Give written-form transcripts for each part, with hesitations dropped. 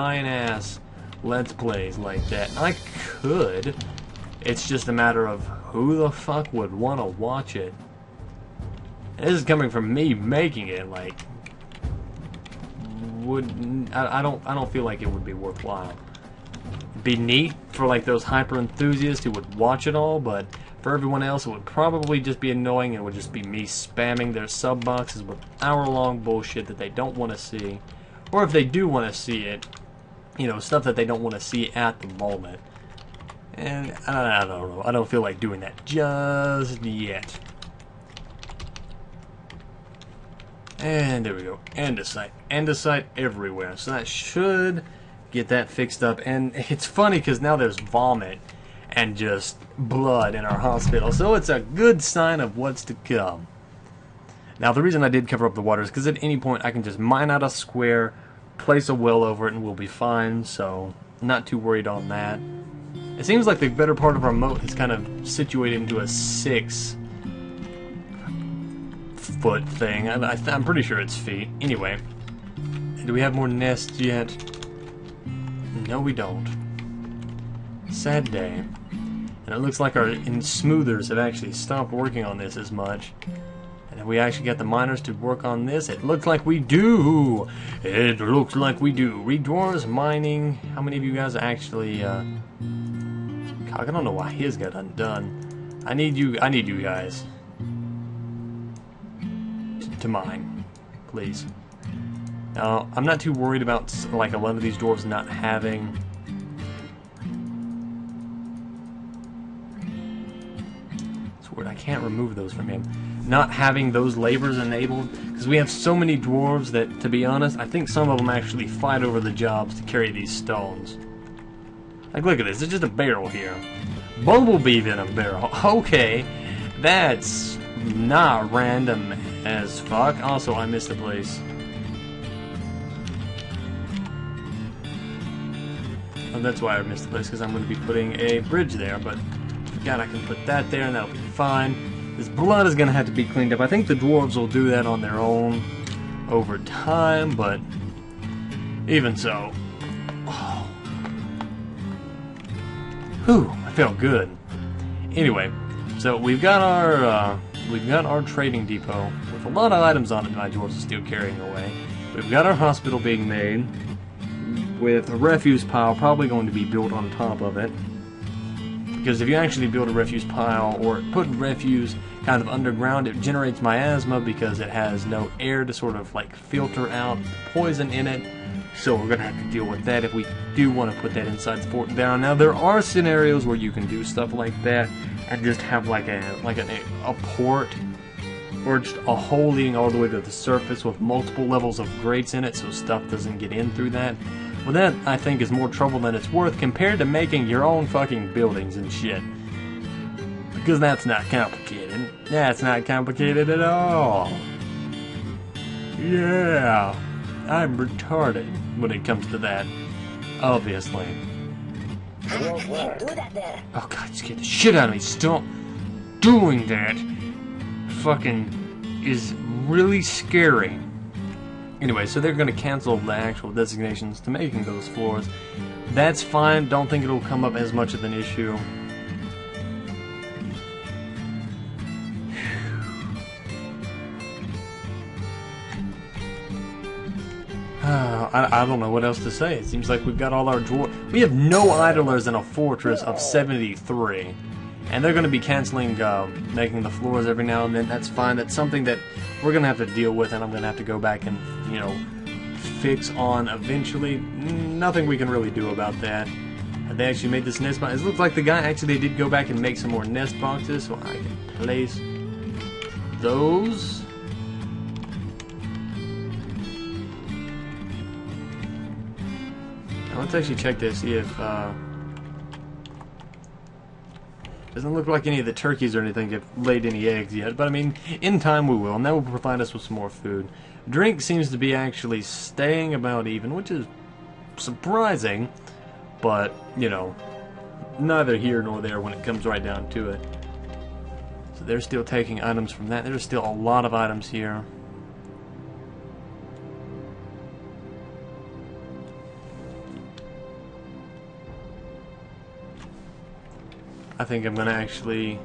ass Let's Plays like that. I could. It's just a matter of who the fuck would want to watch it. And this is coming from me making it. Like, I don't feel like it would be worthwhile. It'd be neat for like those hyper enthusiasts who would watch it all, but for everyone else it would probably just be annoying. It would just be me spamming their sub boxes with hour-long bullshit that they don't want to see, or if they do want to see it, you know, stuff that they don't want to see at the moment. And I don't know. I don't feel like doing that just yet. And there we go. Andesite. Andesite everywhere. So that should get that fixed up. And it's funny because now there's vomit and just blood in our hospital. So it's a good sign of what's to come. Now the reason I did cover up the water is because at any point I can just mine out a square, place a well over it, and we'll be fine. So not too worried on that. It seems like the better part of our moat is kind of situated into a 6-foot thing. I'm pretty sure it's feet. Anyway, do we have more nests yet? No, we don't. Sad day. And it looks like our smoothers have actually stopped working on this as much. And have we actually got the miners to work on this? It looks like we do! It looks like we do. Read Dwarves, mining. How many of you guys actually, I don't know why his got undone. I need you guys to mine, please. Now, I'm not too worried about like a lot of these dwarves not having it's weird, I can't remove those from him. Not having those labors enabled, because we have so many dwarves that, to be honest, I think some of them actually fight over the jobs to carry these stones. Like, look at this, it's just a barrel here. Bumblebee in a barrel. Okay, that's not random as fuck. Also, I missed a place. Oh, that's why I missed the place, because I'm going to be putting a bridge there, but God, I can put that there and that'll be fine. This blood is going to have to be cleaned up. I think the dwarves will do that on their own over time, but even so. Whew, I felt good. Anyway, so we've got our trading depot with a lot of items on it. My dwarves are still carrying away. We've got our hospital being made with a refuse pile probably going to be built on top of it. Because if you actually build a refuse pile or put refuse kind of underground, it generates miasma because it has no air to sort of like filter out the poison in it. So we're going to have to deal with that if we do want to put that inside the fort down. Now there are scenarios where you can do stuff like that and just have like a port or just a hole leading all the way to the surface with multiple levels of grates in it so stuff doesn't get in through that. Well, that I think is more trouble than it's worth compared to making your own fucking buildings and shit. Because that's not complicated. That's not complicated at all. Yeah. I'm retarded when it comes to that, obviously. Oh god, you scared the shit out of me. Stop doing that. Fucking is really scary. Anyway, so they're going to cancel the actual designations to making those floors. That's fine. Don't think it'll come up as much of an issue. I don't know what else to say. It seems like we've got all our dwarves. We have no idlers in a fortress of 73. And they're going to be canceling making the floors every now and then. That's fine. That's something that we're going to have to deal with, and I'm going to have to go back and, you know, fix on eventually. Nothing we can really do about that. They actually made this nest box. It looks like the guy actually did go back and make some more nest boxes, so I can place those. Let's actually check to see if doesn't look like any of the turkeys or anything have laid any eggs yet, but I mean, in time we will, and that will provide us with some more food. Drink seems to be actually staying about even, which is surprising, but, you know, neither here nor there when it comes right down to it. So they're still taking items from that. There's still a lot of items here. I think I'm gonna actually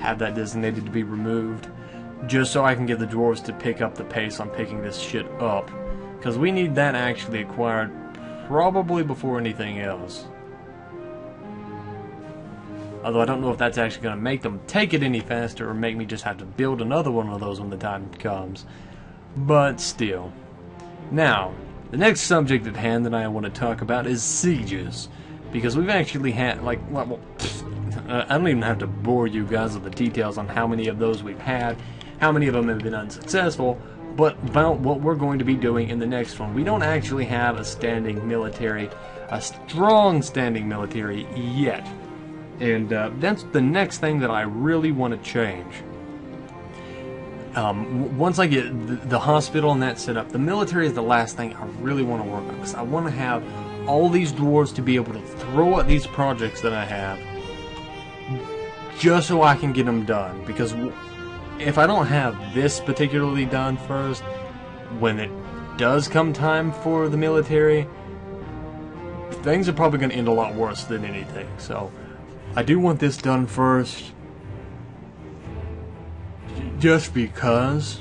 have that designated to be removed, just so I can get the dwarves to pick up the pace on picking this shit up, because we need that actually acquired probably before anything else. Although I don't know if that's actually going to make them take it any faster or make me just have to build another one of those when the time comes. But still. Now, the next subject at hand that I want to talk about is sieges. Because we've actually had, like, well, I don't even have to bore you guys with the details on how many of those we've had, how many of them have been unsuccessful, but about what we're going to be doing in the next one. We don't actually have a standing military, a strong standing military yet. And that's the next thing that I really want to change. Once I get the hospital and that set up, the military is the last thing I really want to work on, because I want to have all these dwarves to be able to throw at these projects that I have, just so I can get them done. Because if I don't have this particularly done first, when it does come time for the military, things are probably going to end a lot worse than anything. So I do want this done first, just because.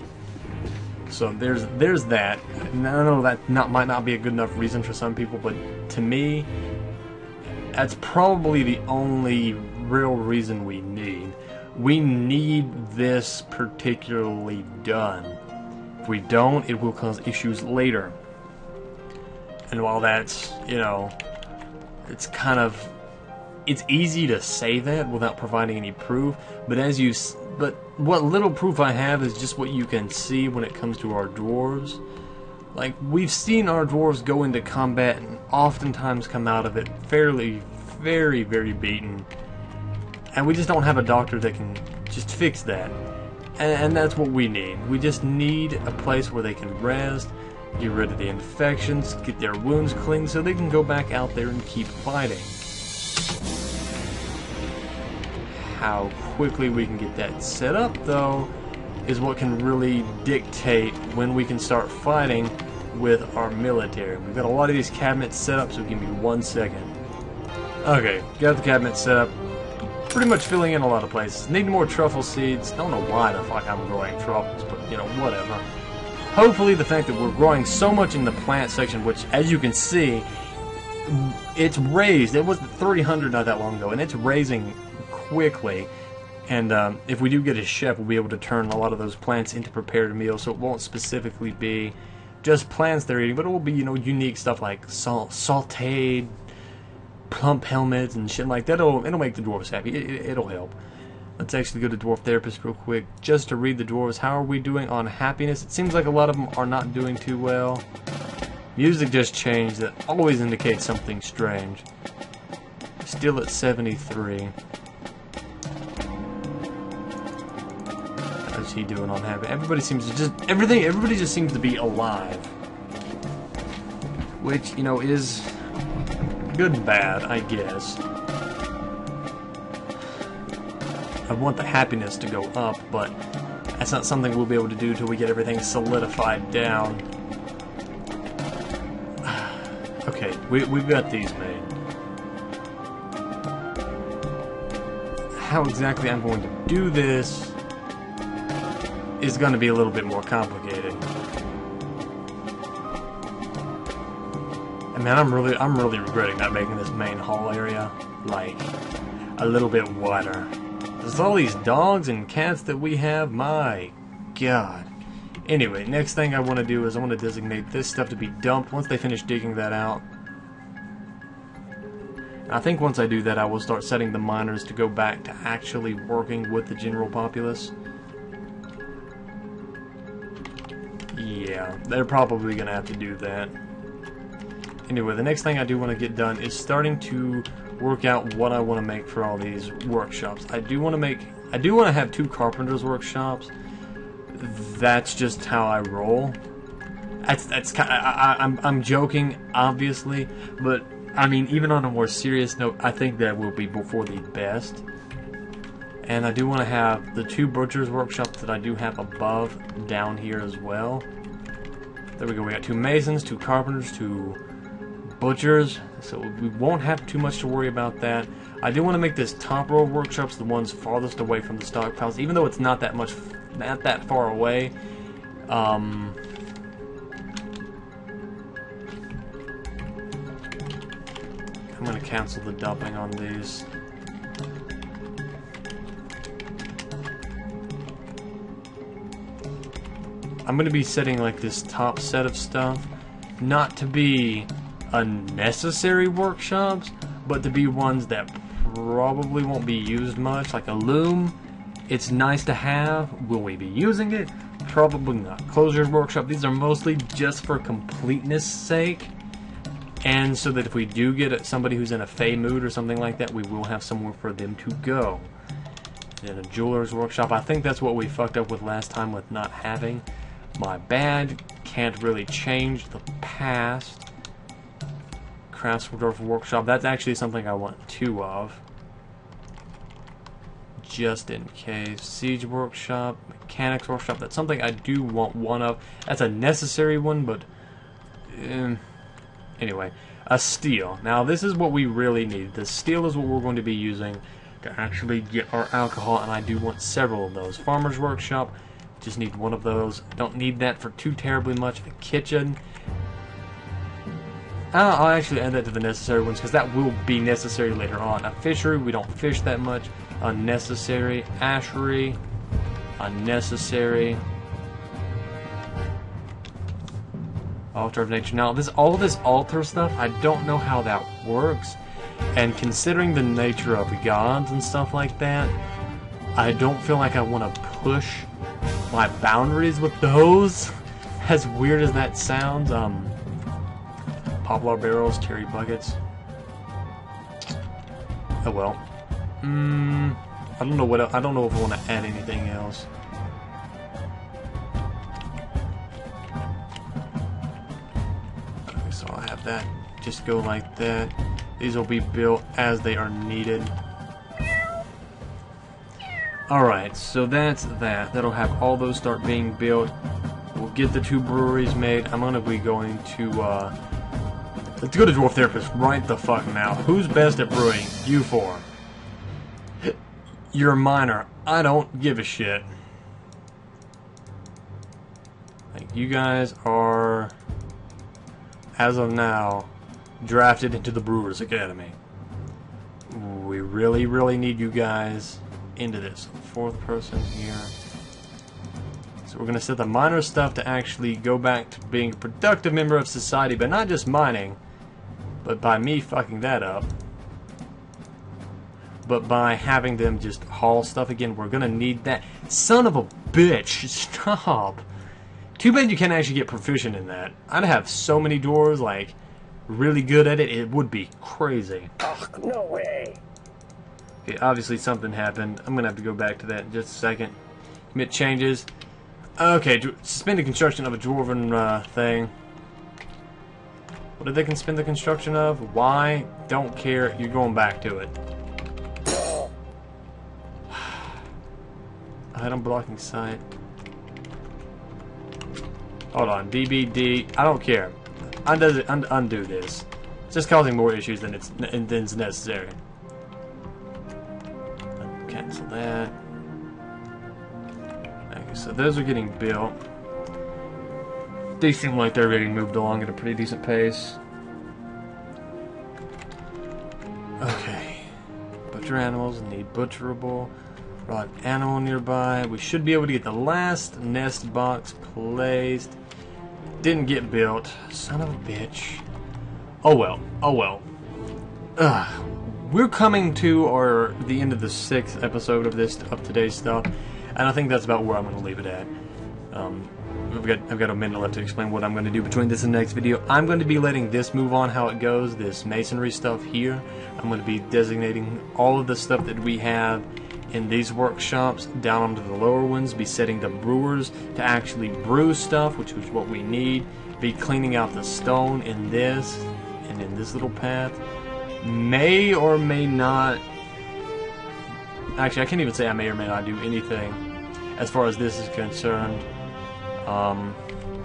So there's that. And I know that might not be a good enough reason for some people, but to me, that's probably the only real reason we need. We need this particularly done. If we don't, it will cause issues later. And while that's, you know, it's kind of, it's easy to say that without providing any proof, but what little proof I have is just what you can see when it comes to our dwarves. Like, we've seen our dwarves go into combat and oftentimes come out of it fairly, very, very beaten. And we just don't have a doctor that can just fix that. And that's what we need. We just need a place where they can rest, get rid of the infections, get their wounds cleaned so they can go back out there and keep fighting. How quickly we can get that set up, though, is what can really dictate when we can start fighting with our military. We've got a lot of these cabinets set up, so give me 1 second. Okay, got the cabinet set up. Pretty much filling in a lot of places. Need more truffle seeds. Don't know why the fuck I'm growing truffles, but, you know, whatever. Hopefully the fact that we're growing so much in the plant section, which, as you can see, it's raised. It was 300 not that long ago, and it's raising quickly. And if we do get a chef, we'll be able to turn a lot of those plants into prepared meals, so it won't specifically be just plants they're eating, but it will be, you know, unique stuff like sauteed plump helmets and shit like that. It'll make the dwarves happy. It'll help. Let's actually go to Dwarf Therapist real quick, just to read the dwarves. How are we doing on happiness? It seems like a lot of them are not doing too well. Music just changed. That always indicates something strange. Still at 73. How's he doing on happy? Everybody seems to everybody just seems to be alive. Which, you know, is good and bad, I guess. I want the happiness to go up, but that's not something we'll be able to do till we get everything solidified down. Okay, we've got these made. How exactly I'm going to do this is going to be a little bit more complicated. And man, I'm really regretting not making this main hall area like a little bit wider. There's all these dogs and cats that we have, my god. Anyway, next thing I want to do is I want to designate this stuff to be dumped once they finish digging that out. I think once I do that, I will start setting the miners to go back to actually working with the general populace. Yeah, they're probably going to have to do that. Anyway, the next thing I do want to get done is starting to work out what I want to make for all these workshops. I do want to have 2 carpenters' workshops. That's just how I roll. That's kind of, I'm joking, obviously, but I mean, even on a more serious note, I think that will be for the best. And I do want to have the 2 butchers' workshops that I do have above down here as well. There we go. We got 2 masons, 2 carpenters, 2 butchers, so we won't have too much to worry about that. I do want to make this top row of workshops the ones farthest away from the stockpiles, even though it's not that far away. I'm going to cancel the dumping on these. I'm going to be setting like this top set of stuff not to be unnecessary workshops, but to be ones that probably won't be used much, like a loom. It's nice to have. Will we be using it? Probably not. Closure workshop, these are mostly just for completeness sake, and so that if we do get somebody who's in a fey mood or something like that, we will have somewhere for them to go. Then a jeweler's workshop, I think that's what we fucked up with last time with not having. My bad. Can't really change the past. Craftsdwarf workshop, that's actually something I want two of, just in case. Siege workshop, mechanics workshop, that's something I do want one of. That's a necessary one, but anyway. A steel. Now this is what we really need. The steel is what we're going to be using to actually get our alcohol, and I do want several of those. Farmer's workshop, just need one of those. Don't need that for too terribly much. A kitchen, I'll actually add that to the necessary ones, because that will be necessary later on. A fishery, we don't fish that much. Unnecessary. Ashery, unnecessary. Altar of nature. Now, all this altar stuff, I don't know how that works. And considering the nature of gods and stuff like that, I don't feel like I want to push my boundaries with those. As weird as that sounds, poplar barrels, cherry buckets. Oh well. I don't know what else. I don't know if I want to add anything else. Okay, so I'll have that just go like that. These will be built as they are needed. Alright, so that's that. That'll have all those start being built. We'll get the 2 breweries made. I'm gonna be going to let's go to Dwarf Therapist right the fuck now. Who's best at brewing? You 4. You're a minor. I don't give a shit. Like, you guys are, as of now, drafted into the Brewers Academy. We really, really need you guys into this. 4th person here. So we're going to set the minor stuff to actually go back to being a productive member of society, but not just mining, but by me fucking that up. But by having them just haul stuff again, we're going to need that. Son of a bitch, stop. Too bad you can't actually get proficient in that. I'd have so many doors, like, really good at it, it would be crazy. Oh, no way. Okay, obviously something happened. I'm gonna have to go back to that in just a second. Commit changes. Okay, suspend the construction of a dwarven thing. What did they suspend the construction of? Why? Don't care. You're going back to it. Item blocking site. Hold on. DBD. I don't care. Undo this. It's just causing more issues than it's necessary. Cancel that. Okay, so those are getting built. They seem like they're getting moved along at a pretty decent pace. Okay. Butcher animals need butcherable. Raw animal nearby. We should be able to get the last nest box placed. Didn't get built. Son of a bitch. Oh well. Oh well. Ugh. We're coming to the end of the 6th episode of today's stuff, and I think that's about where I'm going to leave it at. I've got a minute left to explain what I'm going to do between this and the next video. I'm going to be letting this move on how it goes, this masonry stuff here. I'm going to be designating all of the stuff that we have in these workshops down onto the lower ones, be setting the brewers to actually brew stuff, which is what we need, be cleaning out the stone in this and in this little path. May or may not, actually I can't even say I may or may not do anything as far as this is concerned.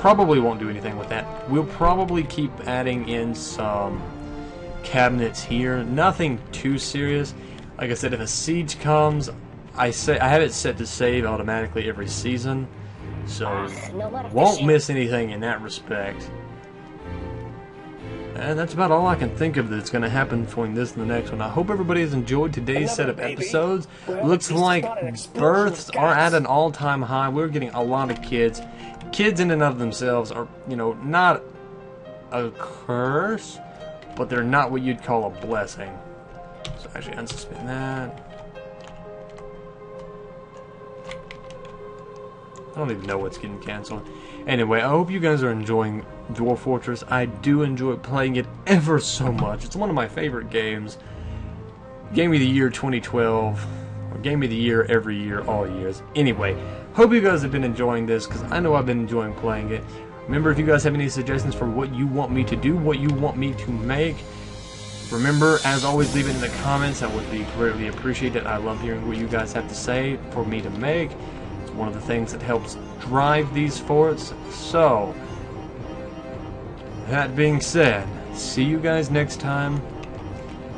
Probably won't do anything with that. We'll probably keep adding in some cabinets here. Nothing too serious. Like I said, if a siege comes, I have it set to save automatically every season, so won't miss anything in that respect. And that's about all I can think of that's going to happen between this and the next one. I hope everybody has enjoyed today's set of episodes. Looks like births are at an all-time high. We're getting a lot of kids. Kids in and of themselves are, you know, not a curse, but they're not what you'd call a blessing. So actually unsuspend that. I don't even know what's getting cancelled. Anyway, I hope you guys are enjoying Dwarf Fortress. I do enjoy playing it ever so much. It's one of my favorite games. Game of the Year 2012. Or Game of the Year every year, all years. Anyway, hope you guys have been enjoying this, because I know I've been enjoying playing it. Remember, if you guys have any suggestions for what you want me to do, what you want me to make, remember, as always, leave it in the comments. That would be greatly appreciated. I love hearing what you guys have to say for me to make. It's one of the things that helps drive these forts. So, that being said, see you guys next time.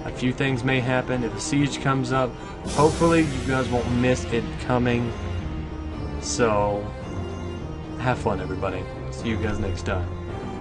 A few things may happen. If a siege comes up, hopefully you guys won't miss it coming. So, have fun, everybody. See you guys next time.